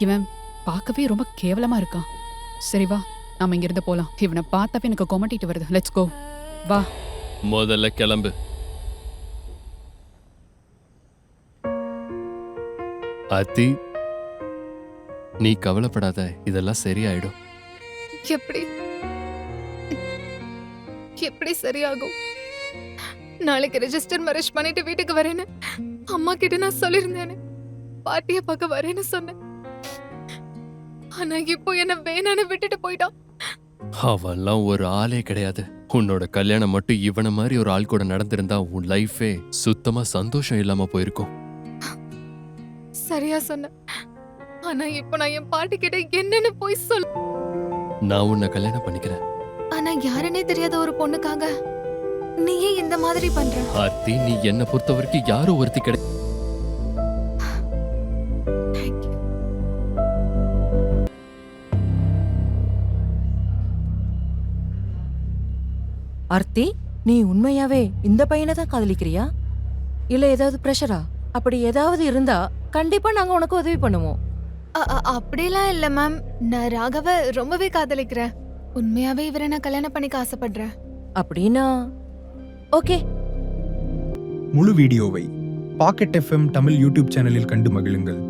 இவன் பார்க்கவே ரொம்ப கேவலமா இருக்கான். சரி வா, நாம இங்கிருந்து போலாம். இவனை பார்த்தாவே எனக்கு கொமட்டிட்டு வருது. Let's go. வா. முதல்ல கிளம்பு. ஆத்தி, நீ கவலைப்படாத, இதெல்லாம் சரியாயிடும். எப்படி எப்படி சரியாகும்? நாளைக்கு ரெஜிஸ்டர் மேரேஜ் பண்ணிட்டு வீட்டுக்கு வரேன்னு அம்மா கிட்ட நான் சொல்லியிருந்தேனே. பாட்டிய பார்க்க வரேன்னு சொன்னேன். ஆனா இப்போ என்ன வேணான்னு விட்டுட்டு போயிட்டான். அவன்லாம் ஒரு ஆளே கிடையாது. உன்னோட கல்யாணம் மட்டும் இவன மாதிரி ஒரு ஆள் கூட நடந்திருந்தா உன் லைஃபே சுத்தமா சந்தோஷம் இல்லாம போயிருக்கும். சரியா சொன்ன. ஆனா இப்போ நான் என் பாட்டி கிட்ட என்னன்னு போய் சொல்ல. நான் உன்னை கல்யாணம் பண்ணிக்கிறேன். ஆனா யாருன்னே தெரியாத ஒரு பொண்ணுக்காக நீ ஏன் இந்த மாதிரி பண்ற? ஆர்த்தி, நீ என்ன பொறுத்த வரைக்கும் யாரும் ஒருத்தி கிடை. ஆர்த்தி, நீ உண்மையாவே இந்த பையனை தான் காதலிக்கிறியா? இல்ல ஏதாவது பிரஷரா? அப்படி ஏதாவது இருந்தா கண்டிப்பா நாங்க உனக்கு உதவி பண்ணுவோம். அப்படிலாம் இல்ல மேம். நான் ராகவ ரொம்பவே காதலிக்கிறேன். உண்மையாவே இவரை நான் கல்யாணம் பண்ணிக்க ஆசைப்படுறேன். அப்படின்னா ஓகே. முழு வீடியோவை பாக்கெட் FM தமிழ் யூடியூப் சேனலில் கண்டு மகிழுங்கள்.